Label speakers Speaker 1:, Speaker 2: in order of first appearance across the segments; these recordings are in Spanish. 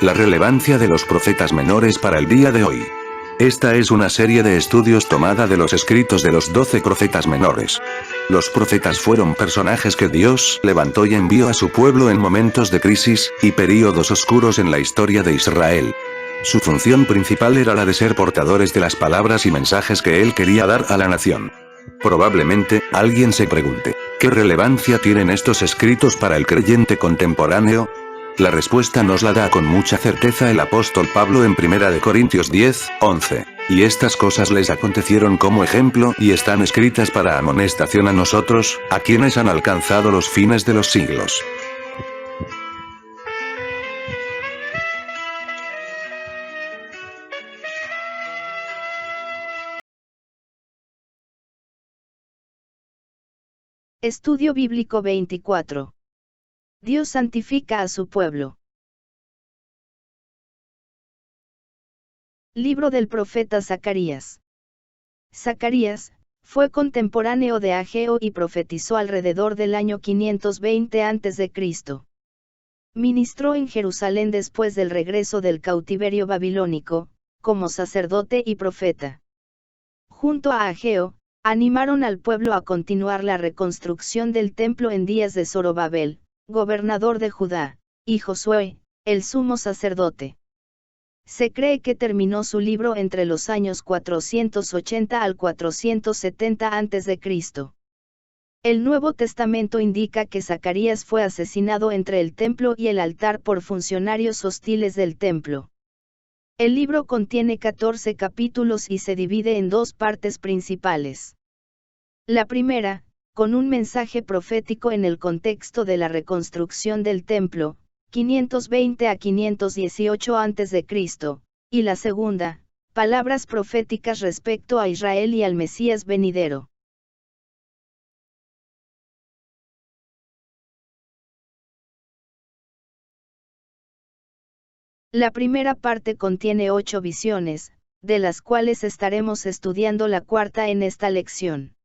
Speaker 1: La relevancia de los profetas menores para el día de hoy. Esta es una serie de estudios tomada de los escritos de los 12 profetas menores. Los profetas fueron personajes que Dios levantó y envió a su pueblo en momentos de crisis y períodos oscuros en la historia de Israel. Su función principal era la de ser portadores de las palabras y mensajes que él quería dar a la nación. Probablemente, alguien se pregunte, ¿qué relevancia tienen estos escritos para el creyente contemporáneo? La respuesta nos la da con mucha certeza el apóstol Pablo en 1 Corintios 10, 11. Y estas cosas les acontecieron como ejemplo y están escritas para amonestación a nosotros, a quienes han alcanzado los fines de los siglos.
Speaker 2: Estudio Bíblico 24. Dios santifica a su pueblo. Libro del profeta Zacarías. Zacarías fue contemporáneo de Ageo y profetizó alrededor del año 520 a.C. Ministró en Jerusalén después del regreso del cautiverio babilónico, como sacerdote y profeta. Junto a Ageo, animaron al pueblo a continuar la reconstrucción del templo en días de Zorobabel, gobernador de Judá, y Josué, el sumo sacerdote. Se cree que terminó su libro entre los años 480 al 470 a.C. El Nuevo Testamento indica que Zacarías fue asesinado entre el templo y el altar por funcionarios hostiles del templo. El libro contiene 14 capítulos y se divide en dos partes principales. La primera, con un mensaje profético en el contexto de la reconstrucción del templo, 520 a 518 a.C., y la segunda, palabras proféticas respecto a Israel y al Mesías venidero. La primera parte contiene 8 visiones, de las cuales estaremos estudiando la cuarta en esta lección.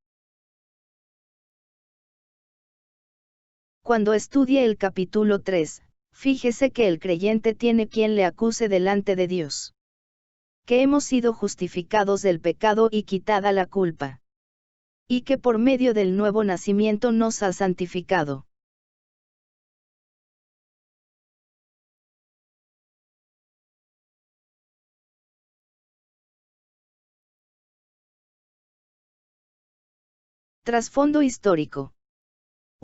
Speaker 2: Cuando estudie el capítulo 3, fíjese que el creyente tiene quien le acuse delante de Dios. Que hemos sido justificados del pecado y quitada la culpa. Y que por medio del nuevo nacimiento nos ha santificado. Trasfondo histórico.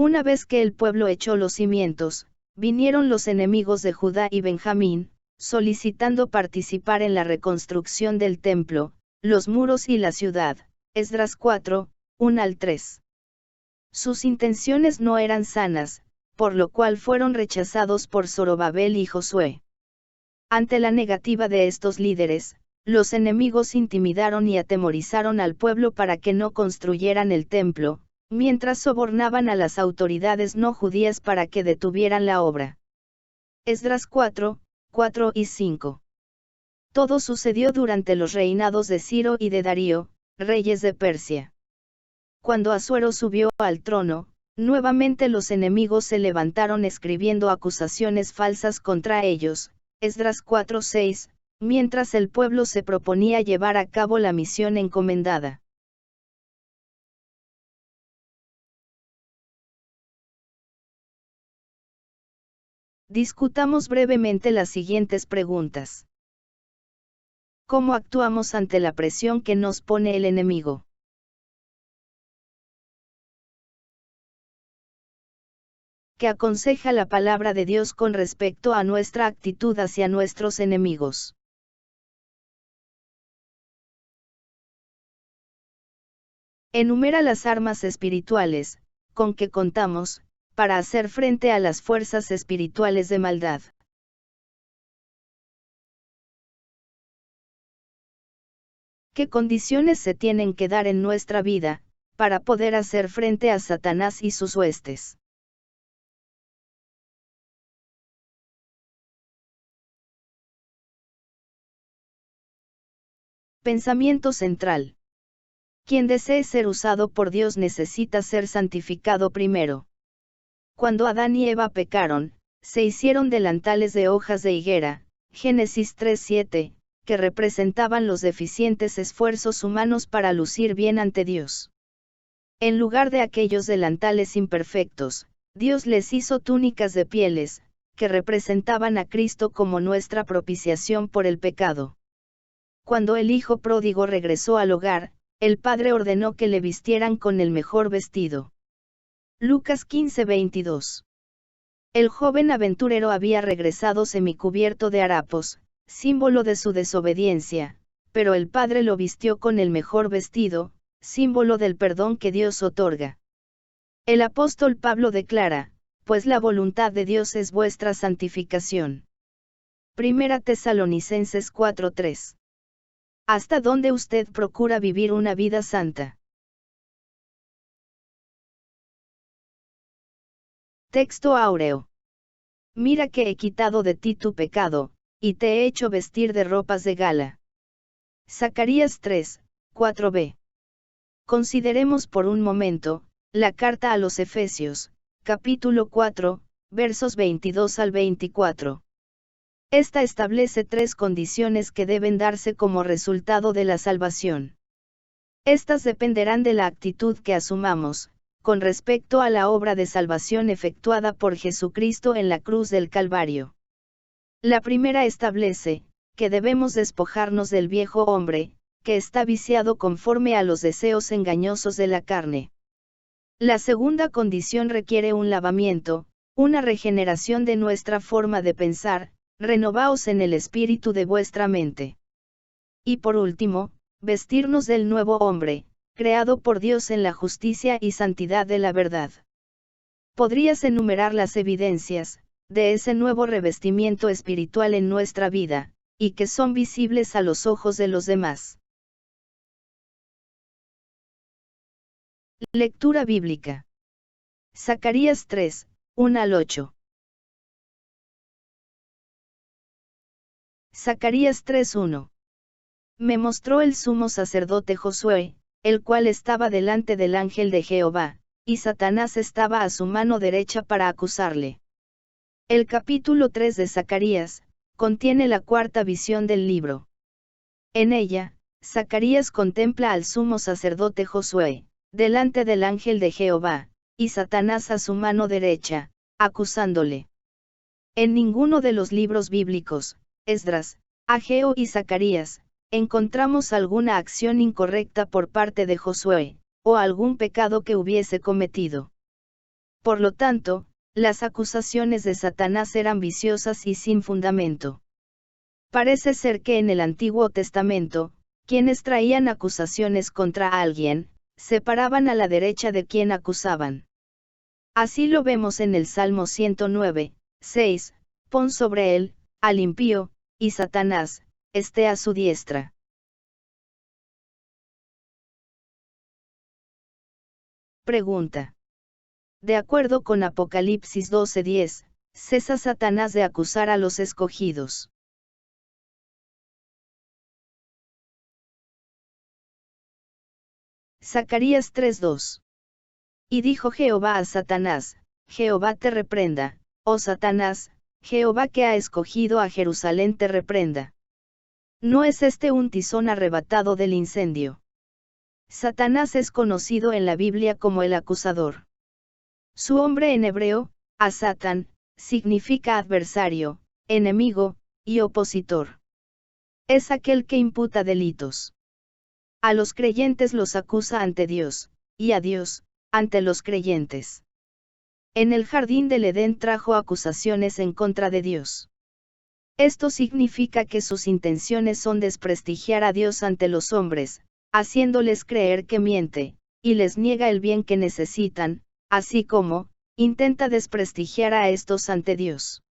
Speaker 2: Una vez que el pueblo echó los cimientos, vinieron los enemigos de Judá y Benjamín, solicitando participar en la reconstrucción del templo, los muros y la ciudad. Esdras 4, 1 al 3. Sus intenciones no eran sanas, por lo cual fueron rechazados por Zorobabel y Josué. Ante la negativa de estos líderes, los enemigos intimidaron y atemorizaron al pueblo para que no construyeran el templo, mientras sobornaban a las autoridades no judías para que detuvieran la obra. Esdras 4, 4 y 5. Todo sucedió durante los reinados de Ciro y de Darío, reyes de Persia. Cuando Asuero subió al trono, nuevamente los enemigos se levantaron escribiendo acusaciones falsas contra ellos, Esdras 4, 6, mientras el pueblo se proponía llevar a cabo la misión encomendada. Discutamos brevemente las siguientes preguntas. ¿Cómo actuamos ante la presión que nos pone el enemigo? ¿Qué aconseja la palabra de Dios con respecto a nuestra actitud hacia nuestros enemigos? Enumera las armas espirituales, con que contamos, para hacer frente a las fuerzas espirituales de maldad. ¿Qué condiciones se tienen que dar en nuestra vida, para poder hacer frente a Satanás y sus huestes? Pensamiento central. Quien desee ser usado por Dios necesita ser santificado primero. Cuando Adán y Eva pecaron, se hicieron delantales de hojas de higuera, Génesis 3:7, que representaban los deficientes esfuerzos humanos para lucir bien ante Dios. En lugar de aquellos delantales imperfectos, Dios les hizo túnicas de pieles, que representaban a Cristo como nuestra propiciación por el pecado. Cuando el hijo pródigo regresó al hogar, el padre ordenó que le vistieran con el mejor vestido. Lucas 15:22. El joven aventurero había regresado semicubierto de harapos, símbolo de su desobediencia, pero el padre lo vistió con el mejor vestido, símbolo del perdón que Dios otorga. El apóstol Pablo declara, pues la voluntad de Dios es vuestra santificación. Primera Tesalonicenses 4:3. ¿Hasta dónde usted procura vivir una vida santa? Texto áureo. Mira que he quitado de ti tu pecado, y te he hecho vestir de ropas de gala. Zacarías 3:4b. Consideremos por un momento, la carta a los Efesios, capítulo 4, versos 22 al 24. Esta establece 3 condiciones que deben darse como resultado de la salvación. Estas dependerán de la actitud que asumamos, con respecto a la obra de salvación efectuada por Jesucristo en la cruz del Calvario. La primera establece, que debemos despojarnos del viejo hombre, que está viciado conforme a los deseos engañosos de la carne. La segunda condición requiere un lavamiento, una regeneración de nuestra forma de pensar, renovaos en el espíritu de vuestra mente. Y por último, vestirnos del nuevo hombre, creado por Dios en la justicia y santidad de la verdad. ¿Podrías enumerar las evidencias de ese nuevo revestimiento espiritual en nuestra vida, y que son visibles a los ojos de los demás? Lectura bíblica. Zacarías 3:1 al 8. Zacarías 3:1. Me mostró el sumo sacerdote Josué, el cual estaba delante del ángel de Jehová, y Satanás estaba a su mano derecha para acusarle. El capítulo 3 de Zacarías contiene la cuarta visión del libro. En ella, Zacarías contempla al sumo sacerdote Josué, delante del ángel de Jehová, y Satanás a su mano derecha, acusándole. En ninguno de los libros bíblicos, Esdras, Ageo y Zacarías, encontramos alguna acción incorrecta por parte de Josué, o algún pecado que hubiese cometido. Por lo tanto, las acusaciones de Satanás eran viciosas y sin fundamento. Parece ser que en el Antiguo Testamento, quienes traían acusaciones contra alguien, se paraban a la derecha de quien acusaban. Así lo vemos en el Salmo 109:6, pon sobre él, al impío, y Satanás, esté a su diestra. Pregunta. De acuerdo con Apocalipsis 12:10, cesa Satanás de acusar a los escogidos. Zacarías 3:2. Y dijo Jehová a Satanás, Jehová te reprenda, oh Satanás, Jehová que ha escogido a Jerusalén te reprenda. ¿No es este un tizón arrebatado del incendio? Satanás es conocido en la Biblia como el acusador. Su nombre en hebreo, Asatán, significa adversario, enemigo, y opositor. Es aquel que imputa delitos. A los creyentes los acusa ante Dios, y a Dios, ante los creyentes. En el jardín del Edén trajo acusaciones en contra de Dios. Esto significa que sus intenciones son desprestigiar a Dios ante los hombres, haciéndoles creer que miente, y les niega el bien que necesitan, así como, intenta desprestigiar a estos ante Dios.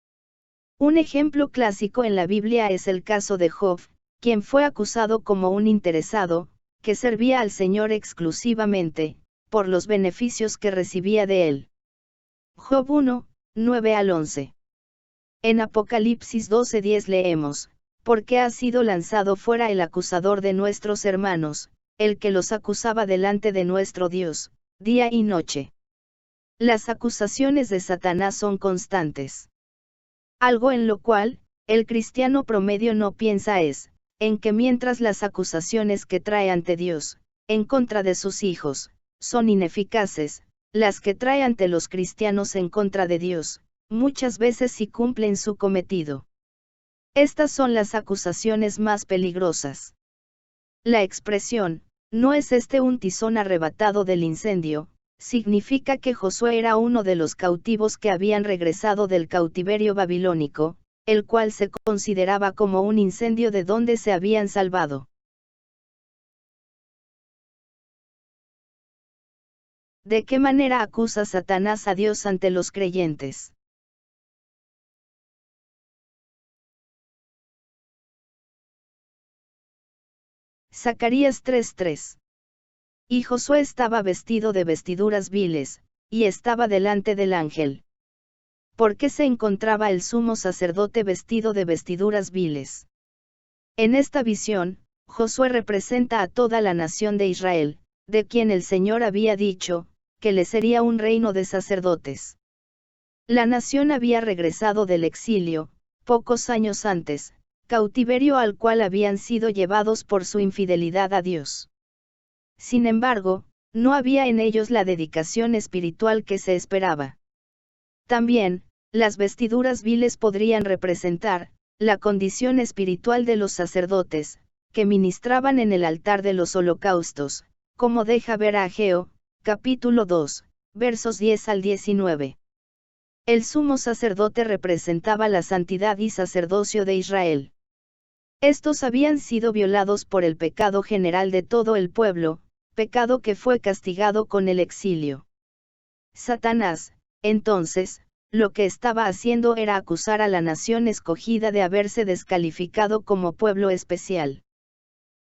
Speaker 2: Un ejemplo clásico en la Biblia es el caso de Job, quien fue acusado como un interesado, que servía al Señor exclusivamente, por los beneficios que recibía de él. Job 1:9 al 11. En Apocalipsis 12:10 leemos, porque ha sido lanzado fuera el acusador de nuestros hermanos, el que los acusaba delante de nuestro Dios, día y noche. Las acusaciones de Satanás son constantes. Algo en lo cual, el cristiano promedio no piensa en que mientras las acusaciones que trae ante Dios, en contra de sus hijos, son ineficaces, las que trae ante los cristianos en contra de Dios, muchas veces sí cumplen su cometido. Estas son las acusaciones más peligrosas. La expresión, ¿no es este un tizón arrebatado del incendio?, significa que Josué era uno de los cautivos que habían regresado del cautiverio babilónico, el cual se consideraba como un incendio de donde se habían salvado. ¿De qué manera acusa Satanás a Dios ante los creyentes? Zacarías 3:3. Y Josué estaba vestido de vestiduras viles, y estaba delante del ángel. ¿Por qué se encontraba el sumo sacerdote vestido de vestiduras viles? En esta visión, Josué representa a toda la nación de Israel, de quien el Señor había dicho, que le sería un reino de sacerdotes. La nación había regresado del exilio, pocos años antes, cautiverio al cual habían sido llevados por su infidelidad a Dios. Sin embargo, no había en ellos la dedicación espiritual que se esperaba. También, las vestiduras viles podrían representar la condición espiritual de los sacerdotes, que ministraban en el altar de los holocaustos, como deja ver Ageo, capítulo 2, versos 10 al 19. El sumo sacerdote representaba la santidad y sacerdocio de Israel. Estos habían sido violados por el pecado general de todo el pueblo, pecado que fue castigado con el exilio. Satanás, entonces, lo que estaba haciendo era acusar a la nación escogida de haberse descalificado como pueblo especial.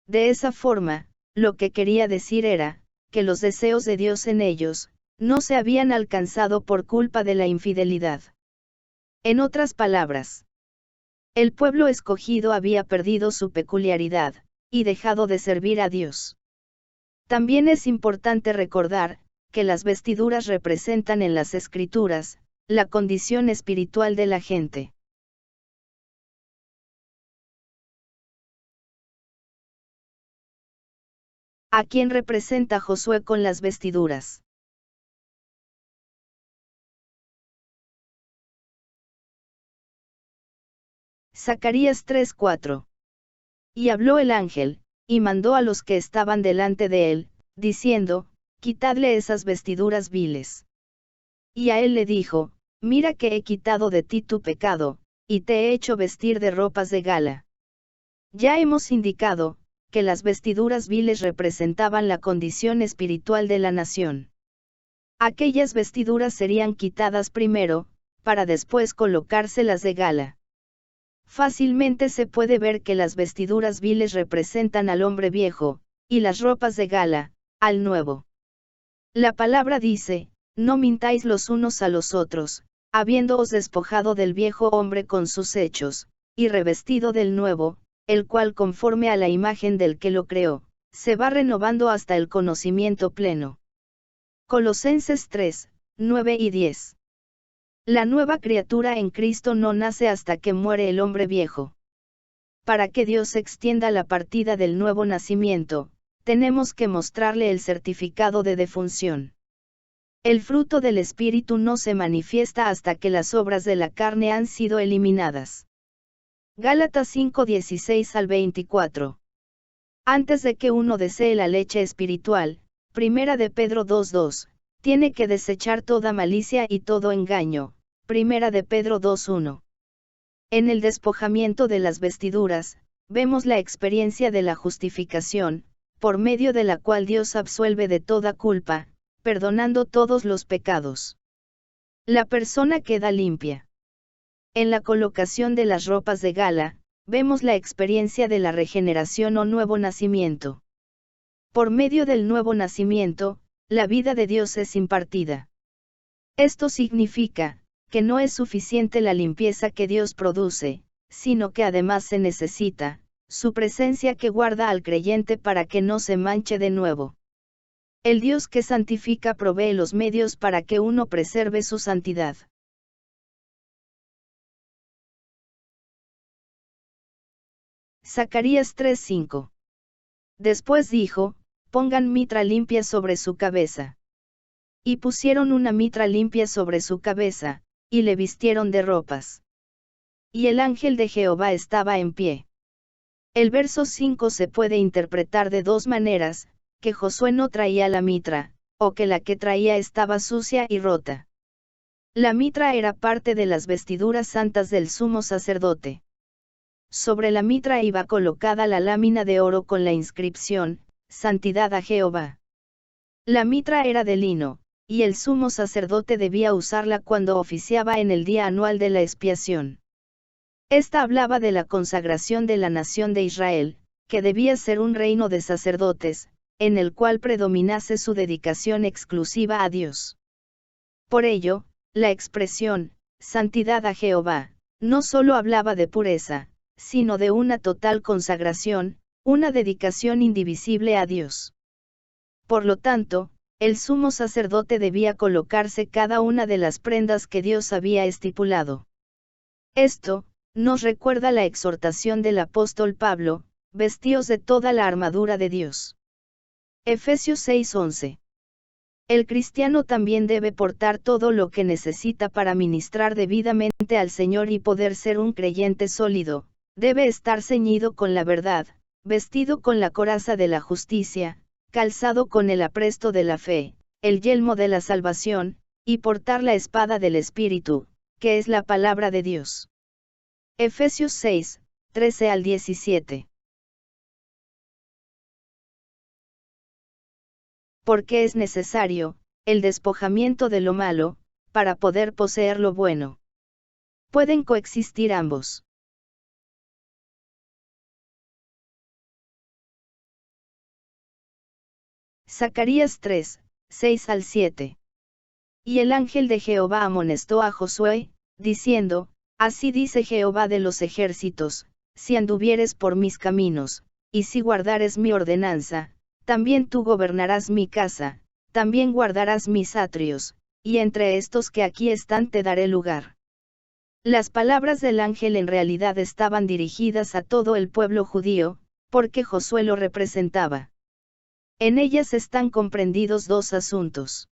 Speaker 2: De esa forma, lo que quería decir era, que los deseos de Dios en ellos, no se habían alcanzado por culpa de la infidelidad. En otras palabras, el pueblo escogido había perdido su peculiaridad, y dejado de servir a Dios. También es importante recordar, que las vestiduras representan en las Escrituras, la condición espiritual de la gente. ¿A quién representa Josué con las vestiduras? Zacarías 3:4. Y habló el ángel, y mandó a los que estaban delante de él, diciendo, quitadle esas vestiduras viles. Y a él le dijo, mira que he quitado de ti tu pecado, y te he hecho vestir de ropas de gala. Ya hemos indicado, que las vestiduras viles representaban la condición espiritual de la nación. Aquellas vestiduras serían quitadas primero, para después colocárselas de gala. Fácilmente se puede ver que las vestiduras viles representan al hombre viejo, y las ropas de gala, al nuevo. La palabra dice, no mintáis los unos a los otros, habiéndoos despojado del viejo hombre con sus hechos, y revestido del nuevo, el cual conforme a la imagen del que lo creó, se va renovando hasta el conocimiento pleno. Colosenses 3, 9 y 10. La nueva criatura en Cristo no nace hasta que muere el hombre viejo. Para que Dios extienda la partida del nuevo nacimiento, tenemos que mostrarle el certificado de defunción. El fruto del Espíritu no se manifiesta hasta que las obras de la carne han sido eliminadas. Gálatas 5:16 al 24. Antes de que uno desee la leche espiritual, 1 de Pedro 2:2, tiene que desechar toda malicia y todo engaño, 1 de Pedro 2:1. En el despojamiento de las vestiduras, vemos la experiencia de la justificación, por medio de la cual Dios absuelve de toda culpa, perdonando todos los pecados. La persona queda limpia. En la colocación de las ropas de gala, vemos la experiencia de la regeneración o nuevo nacimiento. Por medio del nuevo nacimiento, la vida de Dios es impartida. Esto significa, que no es suficiente la limpieza que Dios produce, sino que además se necesita, su presencia que guarda al creyente para que no se manche de nuevo. El Dios que santifica provee los medios para que uno preserve su santidad. Zacarías 3:5. Después dijo, pongan mitra limpia sobre su cabeza. Y pusieron una mitra limpia sobre su cabeza, y le vistieron de ropas. Y el ángel de Jehová estaba en pie. El verso 5 se puede interpretar de dos maneras, que Josué no traía la mitra, o que la que traía estaba sucia y rota. La mitra era parte de las vestiduras santas del sumo sacerdote. Sobre la mitra iba colocada la lámina de oro con la inscripción, Santidad a Jehová. La mitra era de lino, y el sumo sacerdote debía usarla cuando oficiaba en el día anual de la expiación. Esta hablaba de la consagración de la nación de Israel, que debía ser un reino de sacerdotes, en el cual predominase su dedicación exclusiva a Dios. Por ello, la expresión, Santidad a Jehová, no solo hablaba de pureza, sino de una total consagración, una dedicación indivisible a Dios. Por lo tanto, el sumo sacerdote debía colocarse cada una de las prendas que Dios había estipulado. Esto nos recuerda la exhortación del apóstol Pablo, vestíos de toda la armadura de Dios. Efesios 6:11. El cristiano también debe portar todo lo que necesita para ministrar debidamente al Señor y poder ser un creyente sólido. Debe estar ceñido con la verdad, vestido con la coraza de la justicia, calzado con el apresto de la fe, el yelmo de la salvación, y portar la espada del Espíritu, que es la palabra de Dios. Efesios 6, 13 al 17. Porque es necesario, el despojamiento de lo malo, para poder poseer lo bueno. Pueden coexistir ambos. Zacarías 3, 6 al 7. Y el ángel de Jehová amonestó a Josué, diciendo, así dice Jehová de los ejércitos, si anduvieres por mis caminos, y si guardares mi ordenanza, también tú gobernarás mi casa, también guardarás mis atrios, y entre estos que aquí están te daré lugar. Las palabras del ángel en realidad estaban dirigidas a todo el pueblo judío, porque Josué lo representaba. En ellas están comprendidos dos asuntos.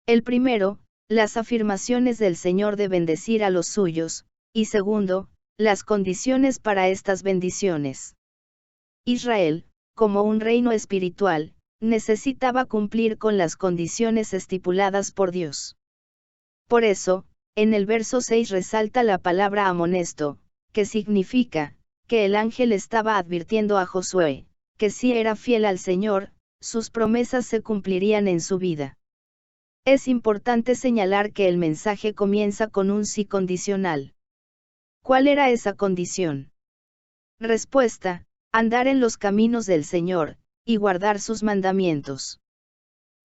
Speaker 2: El primero, las afirmaciones del Señor de bendecir a los suyos, y segundo, las condiciones para estas bendiciones. Israel, como un reino espiritual, necesitaba cumplir con las condiciones estipuladas por Dios. Por eso, en el verso 6 resalta la palabra amonesto, que significa, que el ángel estaba advirtiendo a Josué, que si era fiel al Señor, sus promesas se cumplirían en su vida. Es importante señalar que el mensaje comienza con un sí condicional. ¿Cuál era esa condición? Respuesta: andar en los caminos del Señor, y guardar sus mandamientos.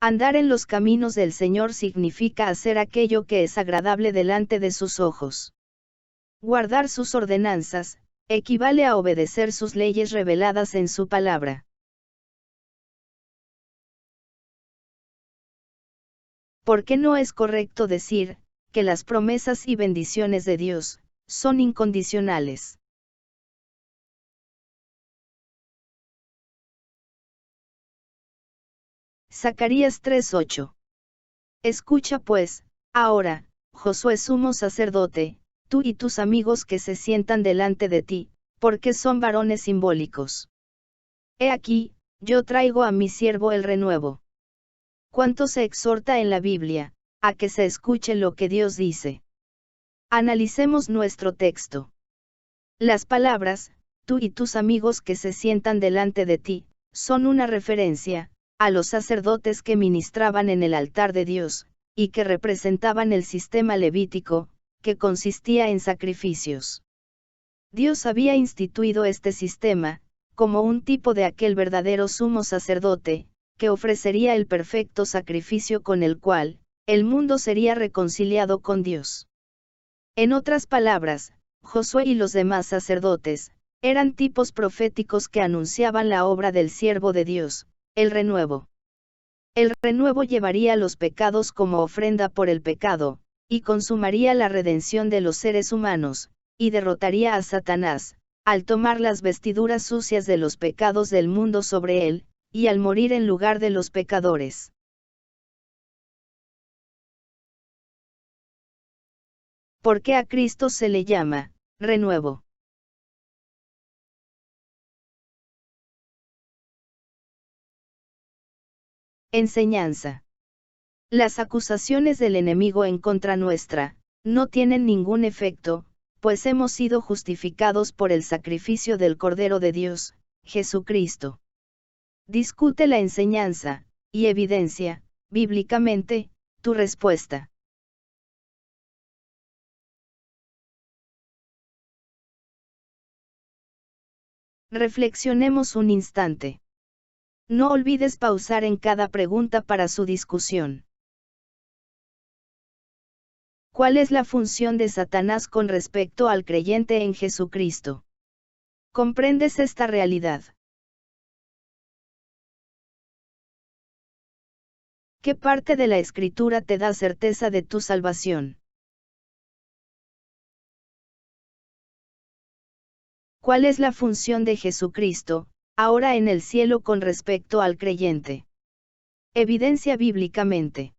Speaker 2: Andar en los caminos del Señor significa hacer aquello que es agradable delante de sus ojos. Guardar sus ordenanzas, equivale a obedecer sus leyes reveladas en su palabra. ¿Por qué no es correcto decir, que las promesas y bendiciones de Dios, son incondicionales? Zacarías 3:8. Escucha pues, ahora, Josué sumo sacerdote, tú y tus amigos que se sientan delante de ti, porque son varones simbólicos. He aquí, yo traigo a mi siervo el renuevo. ¿Cuánto se exhorta en la Biblia, a que se escuche lo que Dios dice? Analicemos nuestro texto. Las palabras, tú y tus amigos que se sientan delante de ti, son una referencia, a los sacerdotes que ministraban en el altar de Dios, y que representaban el sistema levítico, que consistía en sacrificios. Dios había instituido este sistema, como un tipo de aquel verdadero sumo sacerdote, que ofrecería el perfecto sacrificio con el cual, el mundo sería reconciliado con Dios. En otras palabras, Josué y los demás sacerdotes, eran tipos proféticos que anunciaban la obra del siervo de Dios, el renuevo. El renuevo llevaría los pecados como ofrenda por el pecado, y consumaría la redención de los seres humanos, y derrotaría a Satanás, al tomar las vestiduras sucias de los pecados del mundo sobre él, y al morir en lugar de los pecadores. ¿Por qué a Cristo se le llama renuevo? Enseñanza. Las acusaciones del enemigo en contra nuestra, no tienen ningún efecto, pues hemos sido justificados por el sacrificio del Cordero de Dios, Jesucristo. Discute la enseñanza, y evidencia, bíblicamente, tu respuesta. Reflexionemos un instante. No olvides pausar en cada pregunta para su discusión. ¿Cuál es la función de Satanás con respecto al creyente en Jesucristo? ¿Comprendes esta realidad? ¿Qué parte de la Escritura te da certeza de tu salvación? ¿Cuál es la función de Jesucristo, ahora en el cielo con respecto al creyente? Evidencia bíblicamente.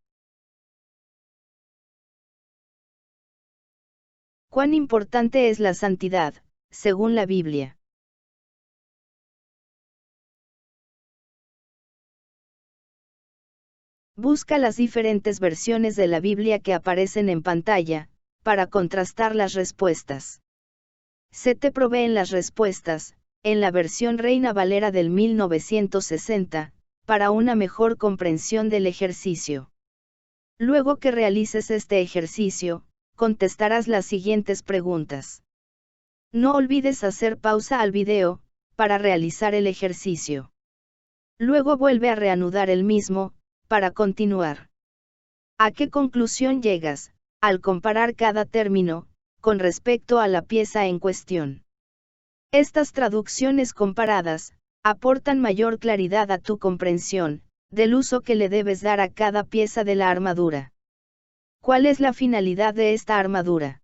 Speaker 2: ¿Cuán importante es la santidad, según la Biblia? Busca las diferentes versiones de la Biblia que aparecen en pantalla, para contrastar las respuestas. Se te proveen las respuestas, en la versión Reina Valera del 1960, para una mejor comprensión del ejercicio. Luego que realices este ejercicio, contestarás las siguientes preguntas. No olvides hacer pausa al video, para realizar el ejercicio. Luego vuelve a reanudar el mismo, para continuar. ¿A qué conclusión llegas, al comparar cada término, con respecto a la pieza en cuestión? Estas traducciones comparadas, aportan mayor claridad a tu comprensión, del uso que le debes dar a cada pieza de la armadura. ¿Cuál es la finalidad de esta armadura?